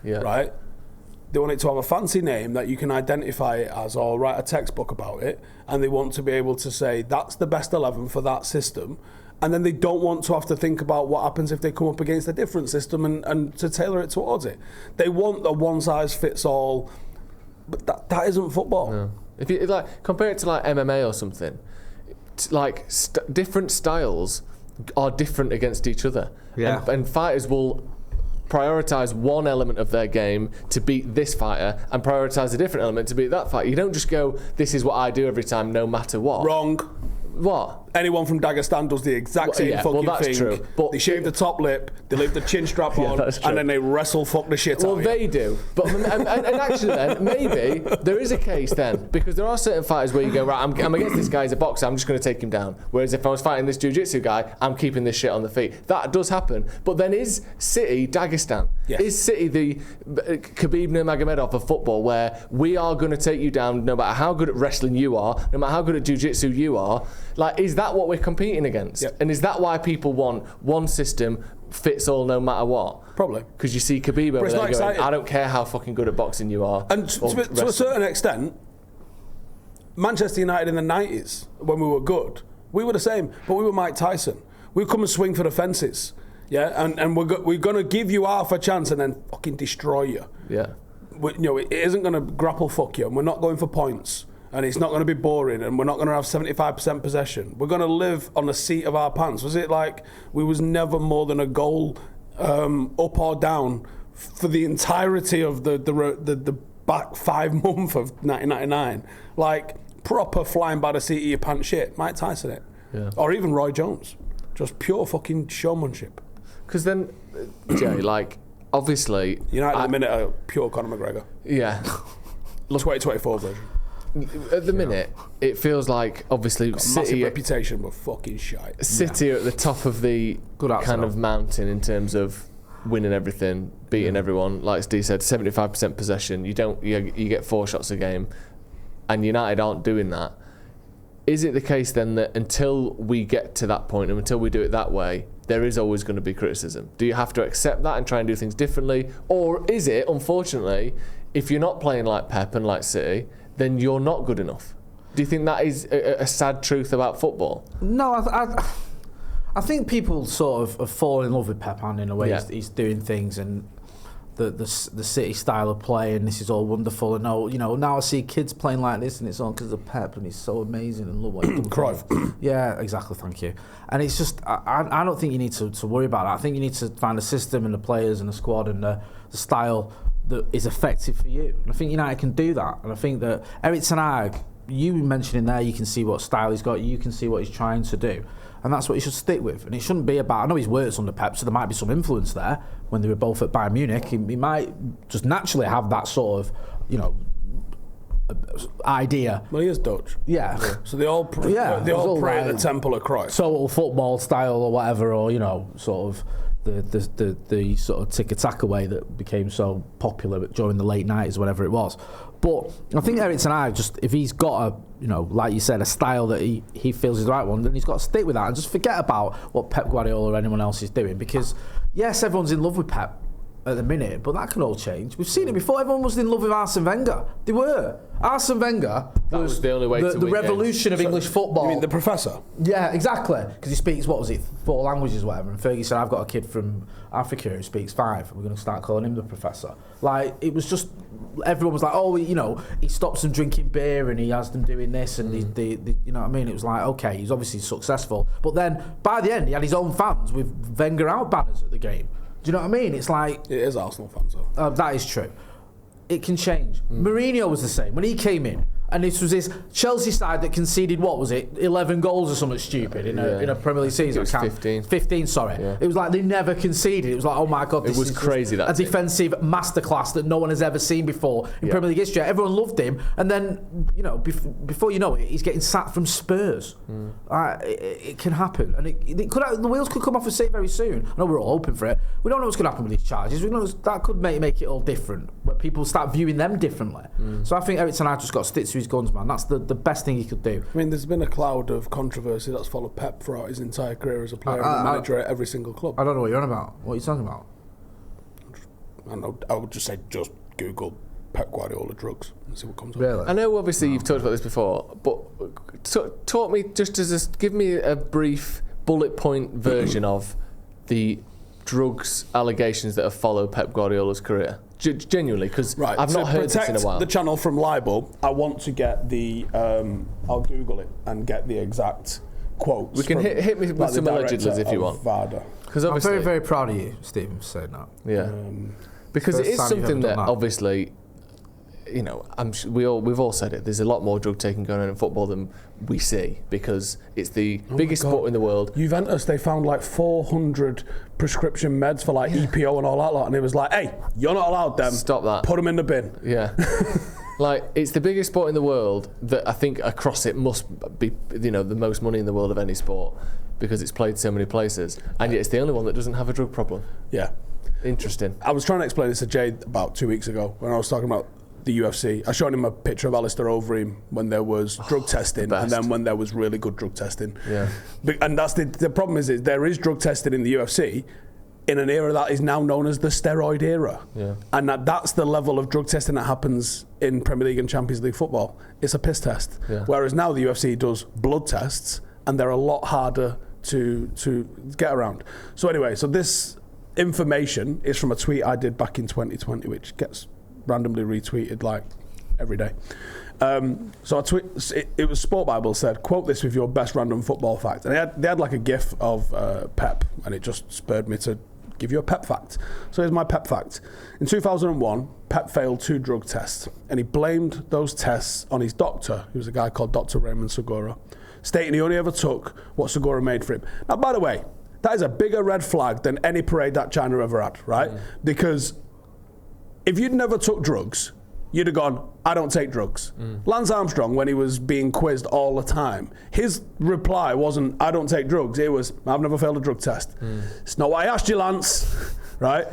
right? They want it to have a fancy name that you can identify it as or write a textbook about it, and they want to be able to say that's the best 11 for that system, and then they don't want to have to think about what happens if they come up against a different system and to tailor it towards it. They want the one-size-fits-all, but that isn't football. No. If you like compare it to like MMA or something, like different styles are different against each other, and fighters will prioritise one element of their game to beat this fighter and prioritise a different element to beat that fighter. You don't just go, this is what I do every time, no matter what. Wrong. What? Anyone from Dagestan does the exact same fucking thing. True. But they shave the top lip, they leave the chin strap on, and then they wrestle fuck the shit out of you. Well, they do. But and actually then, maybe there is a case then, because there are certain fighters where you go, right, I'm against this guy as a boxer, I'm just going to take him down. Whereas if I was fighting this jiu-jitsu guy, I'm keeping this shit on the feet. That does happen. But then is City Dagestan? Yes. Is City the Khabib Nurmagomedov of football, where we are going to take you down no matter how good at wrestling you are, no matter how good at jiu-jitsu you are? Like, is that what we're competing against? Yep. And is that why people want one system fits all no matter what? Probably. Because you see Khabib over there going, I don't care how fucking good at boxing you are. And to a certain extent, Manchester United in the 90s, when we were good, we were the same, but we were Mike Tyson. We'd come and swing for the fences, and we're going to give you half a chance and then fucking destroy you. Yeah. It isn't going to grapple fuck you, and we're not going for points. And it's not going to be boring, and we're not going to have 75% possession. We're going to live on the seat of our pants. Was it like we was never more than a goal up or down for the entirety of the back 5 months of 1999? Like proper flying by the seat of your pants shit. Mike Tyson it. Yeah. Or even Roy Jones. Just pure fucking showmanship. Because then, Jay, like, obviously... United at the minute are pure Conor McGregor. Yeah. 2024 version. At the minute, it feels like obviously City reputation were fucking shite. City are at the top of the kind of mountain in terms of winning everything, beating everyone. Like Steve said, 75% possession. You get 4 shots a game, and United aren't doing that. Is it the case then that until we get to that point and until we do it that way, there is always going to be criticism? Do you have to accept that and try and do things differently, or is it, unfortunately, if you're not playing like Pep and like City, then you're not good enough? Do you think that is a sad truth about football? No, I think people sort of fall in love with Pep in a way. He's doing things, and the City style of play, and this is all wonderful. And now I see kids playing like this, and it's all because of Pep, and he's so amazing and love what he's done. Cruyff. Yeah, exactly. Thank you. And it's just I don't think you need to worry about that. I think you need to find a system and the players and the squad and the style that is effective for you. And I think United can do that. And I think that Erik ten Hag, you mentioning there, you can see what style he's got, you can see what he's trying to do. And that's what he should stick with. And it shouldn't be about, I know he's worked under Pep, so there might be some influence there when they were both at Bayern Munich. He might just naturally have that sort of, idea. Well, he is Dutch. Yeah. So they all pray at the temple of Christ. Total football style or whatever, or, sort of the sort of tiki-taka way that became so popular during the late 90s, whatever it was. But I think Erik ten Hag, just if he's got like you said, a style that he feels is the right one, then he's got to stick with that and just forget about what Pep Guardiola or anyone else is doing. Because yes, everyone's in love with Pep at the minute, but that can all change. We've seen it before. Everyone was in love with Arsene Wenger. They were. Arsene Wenger was the only way to the revolution games. of English football. You mean the professor? Yeah, exactly. Because he speaks, 4 languages, whatever. And Fergie said, I've got a kid from Africa who speaks 5. We're going to start calling him the professor. Like, it was just, everyone was like, he stops them drinking beer and he has them doing this and they you know what I mean? It was like, okay, he's obviously successful. But then, by the end, he had his own fans with Wenger out banners at the game. Do you know what I mean? It's like... It is Arsenal fans, though. That is true. It can change. Mourinho was the same. When he came in, and this was this Chelsea side that conceded, 11 goals or something stupid in a Premier League season? It was 15. 15, sorry. Yeah. It was like they never conceded. It was like, oh my God, this was is crazy, a defensive masterclass that no one has ever seen before in Premier League history. Everyone loved him. And then, before you know it, he's getting sacked from Spurs. It can happen. And it could, the wheels could come off of City very soon. I know we're all hoping for it. We don't know what's going to happen with these charges. We know that could make it all different, where people start viewing them differently. So I think Erik ten Hag just got to stick to his guns, man. That's the best thing he could do. I mean, there's been a cloud of controversy that's followed Pep throughout his entire career as a player and a manager at every single club. I don't know what you're on about. What are you talking about? I would just say, just Google Pep Guardiola drugs and see what comes up. Really? I know, obviously, you've talked about this before, but talk me, give me a brief bullet point version of the drugs allegations that have followed Pep Guardiola's career. Genuinely, because I've not heard this in a while. The channel from libel, I want to get the I'll Google it and get the exact quotes. We can hit me with some allegedlys if you want. VADA. Because I'm very, very proud of you, Stephen, for saying that. Yeah, because it is something that obviously, we've all said it. There's a lot more drug taking going on in football than we see, because it's the biggest sport in the world. Juventus, they found like 400 prescription meds for like EPO and all that lot, and it was like, hey, you're not allowed them. Stop that. Put them in the bin. Yeah. Like, it's the biggest sport in the world that I think across it must be, the most money in the world of any sport, because it's played so many places, and yet it's the only one that doesn't have a drug problem. Yeah. Interesting. I was trying to explain this to Jade about 2 weeks ago when I was talking about the UFC. I showed him a picture of Alistair Overeem when there was drug testing, and then when there was really good drug testing. Yeah. And that's the problem is there is drug testing in the UFC in an era that is now known as the steroid era. Yeah. And that's the level of drug testing that happens in Premier League and Champions League football. It's a piss test. Yeah. Whereas now the UFC does blood tests, and they're a lot harder to get around. So anyway, so this information is from a tweet I did back in 2020, which gets randomly retweeted like every day. So it was Sport Bible said, quote this with your best random football fact. And they had like a gif of Pep, and it just spurred me to give you a Pep fact. So here's my Pep fact. In 2001, Pep failed 2 drug tests, and he blamed those tests on his doctor, who was a guy called Dr. Raymond Segura, stating he only ever took what Segura made for him. Now, by the way, that is a bigger red flag than any parade that China ever had, right? Because if you'd never took drugs, you'd have gone, I don't take drugs. Lance Armstrong, when he was being quizzed all the time, his reply wasn't, I don't take drugs. It was, I've never failed a drug test. It's not what I asked you, Lance, right?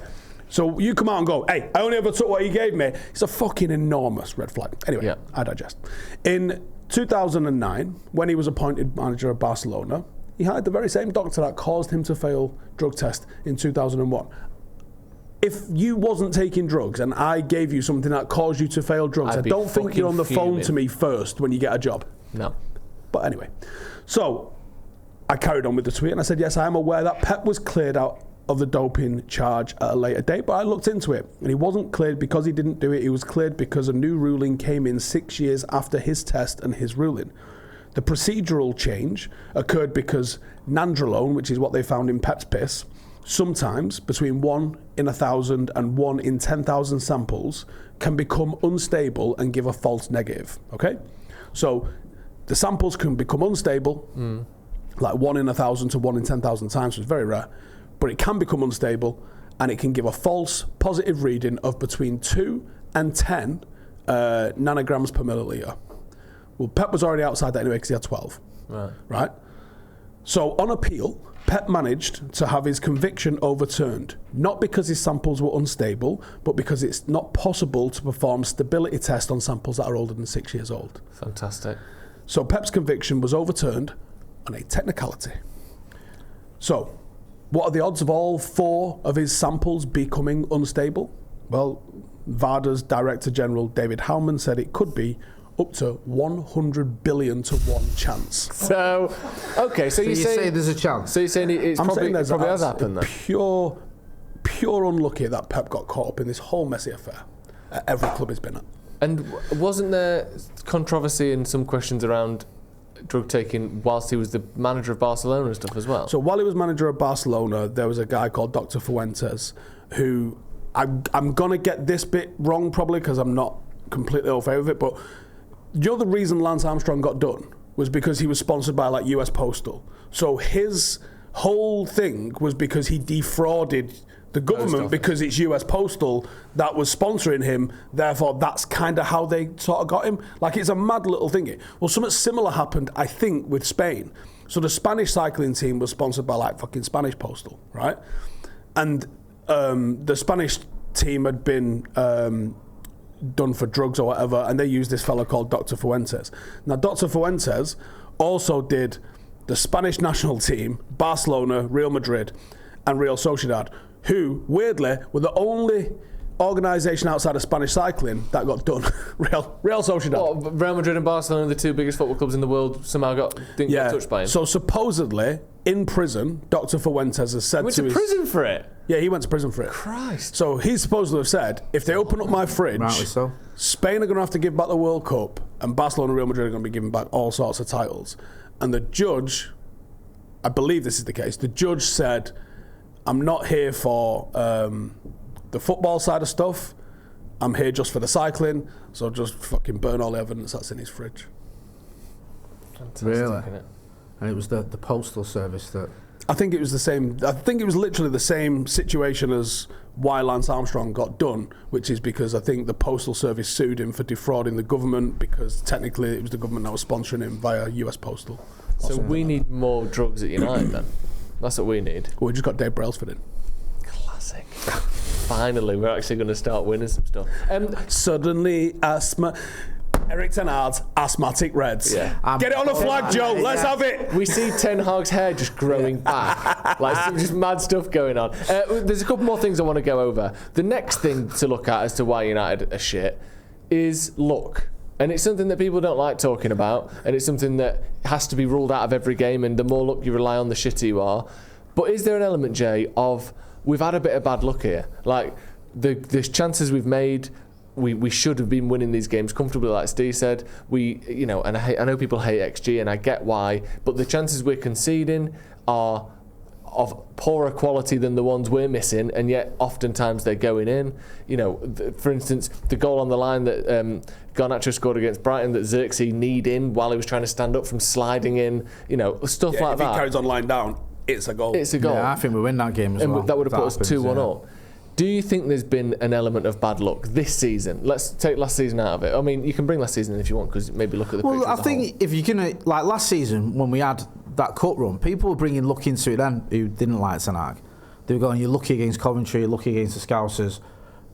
So you come out and go, hey, I only ever took what he gave me. It's a fucking enormous red flag. Anyway, I digest. In 2009, when he was appointed manager of Barcelona, he hired the very same doctor that caused him to fail drug test in 2001. If you wasn't taking drugs and I gave you something that caused you to fail drugs, I don't think you're on the phone to me first when you get a job. No. But anyway, so I carried on with the tweet and I said, yes, I am aware that Pep was cleared out of the doping charge at a later date, but I looked into it, and he wasn't cleared because he didn't do it. He was cleared because a new ruling came in 6 years after his test and his ruling. The procedural change occurred because nandrolone, which is what they found in Pep's piss, sometimes between 1 in 1,000 and 1 in 10,000 samples can become unstable and give a false negative. Okay? So the samples can become unstable, like 1 in 1,000 to 1 in 10,000 times, which is very rare, but it can become unstable and it can give a false positive reading of between 2 and 10 nanograms per milliliter. Well, Pep was already outside that anyway because he had 12. Right? So on appeal, Pep managed to have his conviction overturned, not because his samples were unstable, but because it's not possible to perform stability tests on samples that are older than 6 years old. Fantastic. So Pep's conviction was overturned on a technicality. So, what are the odds of all 4 of his samples becoming unstable? Well, VADA's Director General David Howman said it could be up to 100 billion to 1 chance. So, okay, so you say there's a chance. So you're saying it's probably has happened then? Pure unlucky that Pep got caught up in this whole messy affair at every club he's been at. And wasn't there controversy and some questions around drug taking whilst he was the manager of Barcelona and stuff as well? So while he was manager of Barcelona, there was a guy called Dr. Fuentes who, I'm going to get this bit wrong probably because I'm not completely au fait with it, but you know the reason Lance Armstrong got done was because he was sponsored by like US Postal. So his whole thing was because he defrauded the government because it's US Postal that was sponsoring him. Therefore, that's kind of how they sort of got him. Like, it's a mad little thingy. Well, something similar happened, I think, with Spain. So the Spanish cycling team was sponsored by like fucking Spanish Postal, right? And the Spanish team had been done for drugs or whatever, and they used this fellow called Dr. Fuentes. Now, Dr. Fuentes also did the Spanish national team, Barcelona, Real Madrid, and Real Sociedad, who, weirdly, were the only organisation outside of Spanish cycling that got done. Real Sociedad. Well, Real Madrid and Barcelona, the 2 biggest football clubs in the world, somehow didn't get touched by him. So supposedly, in prison, Dr. Fuentes has said he went to prison for it? Yeah, he went to prison for it. Christ. So he's supposed to have said, if they open up my fridge, Spain are going to have to give back the World Cup, and Barcelona and Real Madrid are going to be giving back all sorts of titles. And the judge, I believe this is the case, the judge said, I'm not here for the football side of stuff. I'm here just for the cycling. So just fucking burn all the evidence that's in his fridge. Fantastic, really? Isn't it? And it was the postal service that... I think it was the same. I think it was literally the same situation as why Lance Armstrong got done, which is because I think the postal service sued him for defrauding the government because technically it was the government that was sponsoring him via US Postal. So we need more drugs at United then? That's what we need. Well, we just got Dave Brailsford in. Classic. Finally, we're actually going to start winning some stuff. Suddenly, Eric Ten Hag's asthmatic Reds. Yeah. Get it on a flag, Joe. Let's have it. We see Ten Hag's hair just growing back. Like some just mad stuff going on. There's a couple more things I want to go over. The next thing to look at as to why United are shit is luck. And it's something that people don't like talking about, and it's something that has to be ruled out of every game, and the more luck you rely on, the shitter you are. But is there an element, Jay, of we've had a bit of bad luck here? Like, the chances we've made, we should have been winning these games comfortably, like Steve said. And I know people hate XG, and I get why, but the chances we're conceding are of poorer quality than the ones we're missing, and yet oftentimes they're going in. For instance, the goal on the line that Garnacho scored against Brighton that Xerxes kneed in while he was trying to stand up from sliding in, stuff like that. If he carries on lying down, it's a goal. It's a goal. Yeah, I think we win that game as well. That would have put us 2-1 up. Do you think there's been an element of bad luck this season? Let's take last season out of it. I mean, you can bring last season in if you want, because maybe look at the picture. Well, I think if you're going to, like last season when we had that cut run, people were bringing luck into it then who didn't like Ten Hag. They were going, you're lucky against Coventry, you're lucky against the Scousers.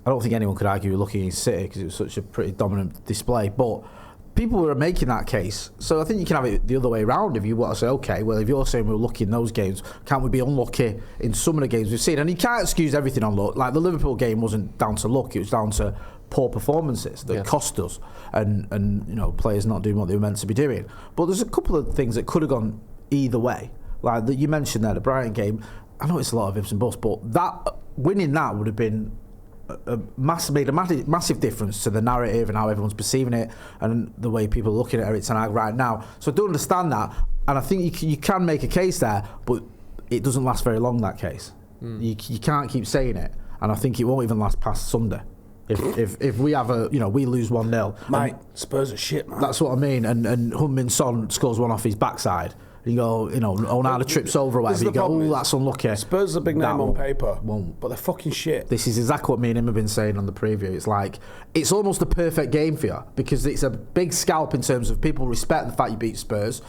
I don't think anyone could argue you're lucky against City because it was such a pretty dominant display. But people were making that case. So I think you can have it the other way around if you want to say, okay, well, if you're saying we're lucky in those games, can't we be unlucky in some of the games we've seen? And you can't excuse everything on luck. Like the Liverpool game wasn't down to luck, it was down to poor performances that cost us and players not doing what they were meant to be doing. But there's a couple of things that could have gone either way. Like that you mentioned there, the Brighton game, I know it's a lot of ifs and buts, but winning that would have been made a massive difference to the narrative and how everyone's perceiving it and the way people are looking at Erik ten Hag right now. So I don't understand that, and I think you can make a case there, but it doesn't last very long, that case. You can't keep saying it, and I think it won't even last past Sunday. If we have we lose 1-0. Mate, Spurs are shit, man. That's what I mean. And Heung-min Son scores one off his backside. You go, Onana trips over or whatever. You go, that's unlucky. Spurs are a big name on paper, but they're fucking shit. This is exactly what me and him have been saying on the preview. It's like, it's almost a perfect game for you because it's a big scalp in terms of people respect the fact you beat Spurs.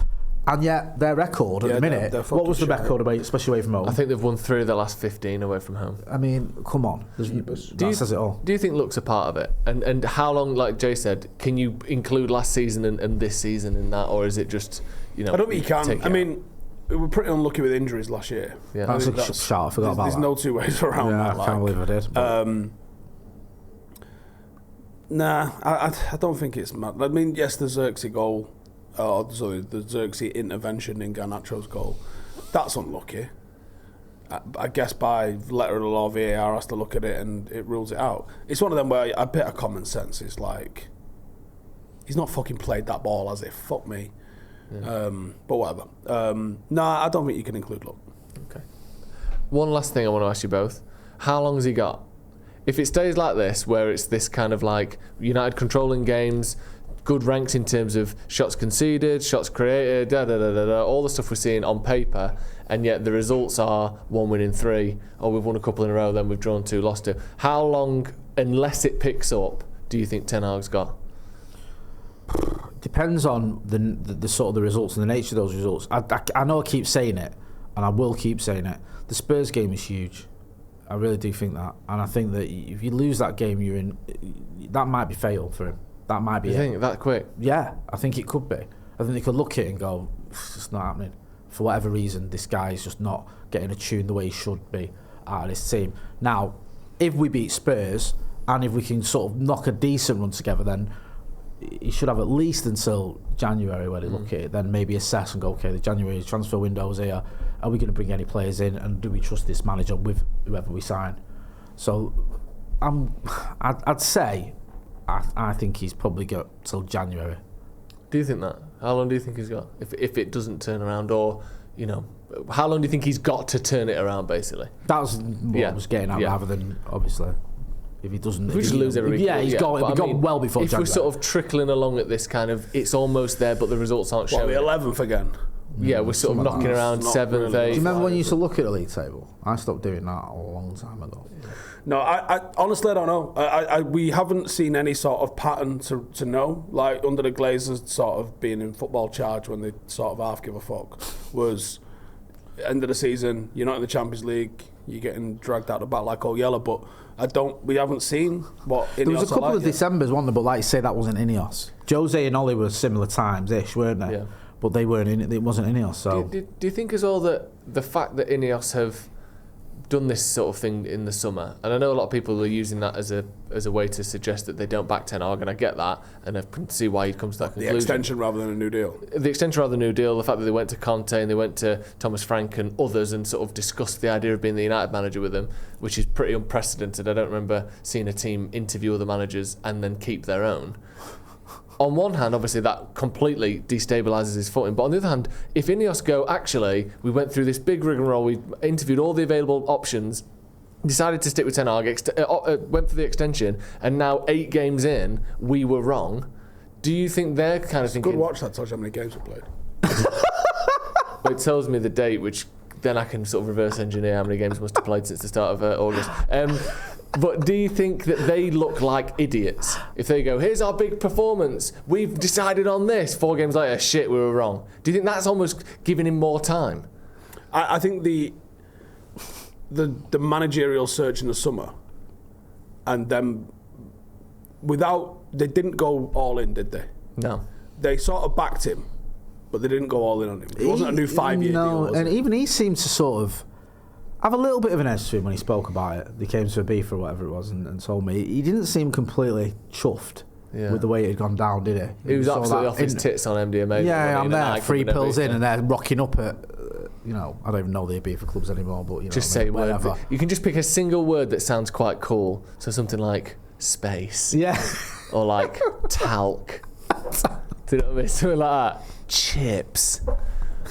And yet, their record at the minute, what was the record, especially away from home? I think they've won 3 of their last 15 away from home. I mean, come on. That says it all. Do you think luck's a part of it? And how long, like Jay said, can you include last season and this season in that? Or is it just, I don't think you can. I mean, we were pretty unlucky with injuries last year. Yeah. That's a shout. I forgot about that. There's no two ways around that. I can't believe I did. Nah, I don't think it's mad. I mean, yes, the Xerxes goal. The Xerxes intervention in Garnacho's goal. That's unlucky. I guess by letter of the law, VAR has to look at it and it rules it out. It's one of them where a bit of common sense is like, he's not fucking played that ball, has he? Fuck me. Yeah. But whatever. Nah, I don't think you can include luck. Okay. One last thing I want to ask you both. How long has he got? If it stays like this, where it's this kind of like United controlling games, good ranks in terms of shots conceded, shots created, all the stuff we're seeing on paper, and yet the results are 1 win in 3, or we've won a couple in a row, then we've drawn 2, lost 2. How long, unless it picks up, do you think Ten Hag's got? Depends on the sort of the results and the nature of those results. I know I keep saying it, and I will keep saying it. The Spurs game is huge. I really do think that, and I think that if you lose that game, that might be fatal for him. That might be. You think that quick? Yeah, I think it could be. I think they could look at it and go, it's just not happening. For whatever reason, this guy is just not getting attuned the way he should be out of this team. Now, if we beat Spurs and if we can sort of knock a decent run together, then he should have at least until January where they look at it, then maybe assess and go, okay, the January transfer window is here. Are we going to bring any players in, and do we trust this manager with whoever we sign? So, I'd say. I think he's probably got till January. Do you think that? How long do you think he's got? If it doesn't turn around, or how long do you think he's got to turn it around? Basically, that's what I was getting at, rather than obviously if he doesn't. We just lose every week. Yeah, he's got well before if January. We're sort of trickling along at this kind of, it's almost there, but the results aren't showing. The 11th again. Yeah, we're sort of knocking around 7th, 8th. Do you remember when you used to look at the league table? I stopped doing that a long time ago. No, I honestly don't know. We haven't seen any sort of pattern to know. Like under the Glazers sort of being in football charge when they sort of half give a fuck was end of the season. You're not in the Champions League. You're getting dragged out the back like old yellow. But we haven't seen what Ineos there was a couple of yet. Decembers, wasn't there? But like you say, that wasn't Ineos. Jose and Ollie were similar times-ish, weren't they? Yeah. But they weren't in it. It wasn't Ineos. So do you think as well that the fact that Ineos have done this sort of thing in the summer, and I know a lot of people are using that as a way to suggest that they don't back Ten Hag, and I get that, and I can see why you'd come to that conclusion. The extension rather than a new deal. The extension rather than a new deal, the fact that they went to Conte and they went to Thomas Frank and others and sort of discussed the idea of being the United manager with them, which is pretty unprecedented. I don't remember seeing a team interview other managers and then keep their own. On one hand, obviously, that completely destabilises his footing. But on the other hand, if Ineos go, actually, we went through this big rigmarole, we interviewed all the available options, decided to stick with Ten Hag, went for the extension, and now 8 games in, we were wrong. Do you think they're kind of thinking... Good watch, that tells you how many games we played. Well, it tells me the date, which then I can sort of reverse engineer how many games I must have played since the start of August. But do you think that they look like idiots if they go, here's our big performance, we've decided on this, 4 games later, shit, we were wrong? Do you think that's almost giving him more time? I think the managerial search in the summer, and them they didn't go all in, did they? No. They sort of backed him, but they didn't go all in on him. It wasn't a new 5-year deal, was and it? even he seemed to sort of have a little bit of an edge to him when he spoke about it. They came to a beef or whatever it was and told me. He didn't seem completely chuffed with the way it had gone down, did he? He was absolutely off his tits on MDMA. Yeah, I'm there, 3 pills in, and they're rocking up at I don't even know the EB for clubs anymore, but just say a word. You can just pick a single word that sounds quite cool. So something like space. Yeah. Or like talc. Do you know what I mean? Something like that. Chips.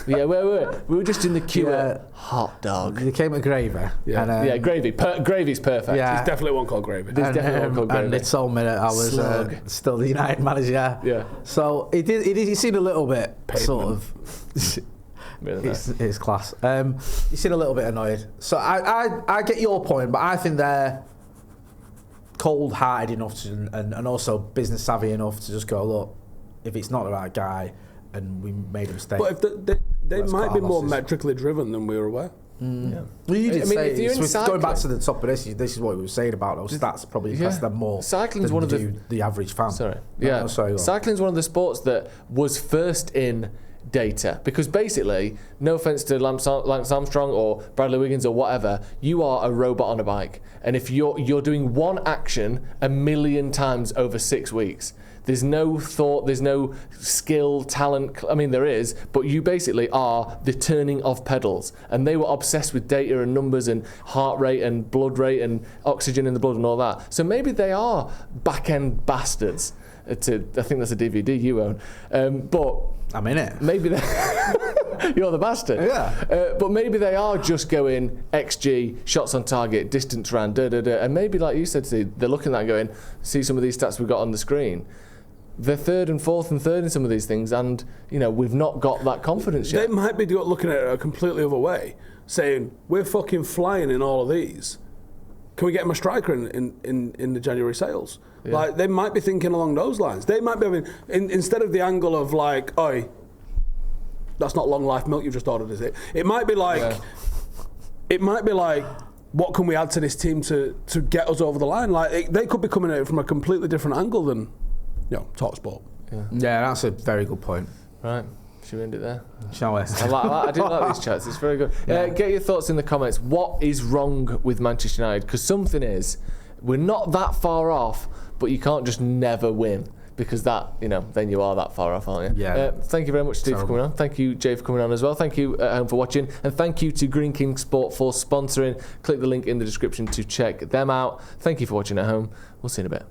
Yeah, we were just in the queue at hot dog. You came at gravy. Yeah, and, gravy. Gravy's perfect. Yeah. There's definitely one called gravy. There's definitely one called gravy. And they told me that I was still the United manager. Yeah. So he seemed a little bit sort of. Really nice. It's class. He seemed a little bit annoyed. So I get your point, but I think they're cold-hearted enough to, and also business savvy enough to just go, look, if it's not the right guy and we made a mistake. But if they might be more metrically driven than we were aware. Yeah. Well, you did say, if you're in cycling, going back to the top of this is what we were saying about those stats probably impress them more cycling's than one of the average fan. Sorry. Yeah. Cycling's one of the sports that was first in data, because basically, no offense to Lance Armstrong or Bradley Wiggins or whatever, you are a robot on a bike, and if you're doing one action 1,000,000 times over 6 weeks, there's no thought, there's no skill, talent. I mean, there is, but you basically are the turning of pedals. And they were obsessed with data and numbers and heart rate and blood rate and oxygen in the blood and all that. So maybe they are back-end bastards. I think that's a DVD you own. But I'm in it. Maybe you're the bastard. Yeah. But maybe they are just going XG, shots on target, distance ran, and maybe, like you said, they're looking at that going, see some of these stats we've got on the screen. They're third and fourth and third in some of these things, and we've not got that confidence yet. They might be looking at it a completely other way, saying we're fucking flying in all of these. Can we get him a striker in the January sales? Yeah. Like, they might be thinking along those lines. They might be having, instead of the angle of like, oi, that's not long life milk you've just ordered, is it? It might be like, what can we add to this team to get us over the line? Like, they could be coming at it from a completely different angle than, TalkSport. Yeah, that's a very good point. Right. Should we end it there? Shall we? I do like these chats. It's very good. Get your thoughts in the comments. What is wrong with Manchester United? Because something is. We're not that far off, but you can't just never win, because that, then you are that far off, aren't you? Yeah. Thank you very much, Steve, for coming on. Thank you, Jay, for coming on as well. Thank you at home for watching. And thank you to Green King Sport for sponsoring. Click the link in the description to check them out. Thank you for watching at home. We'll see you in a bit.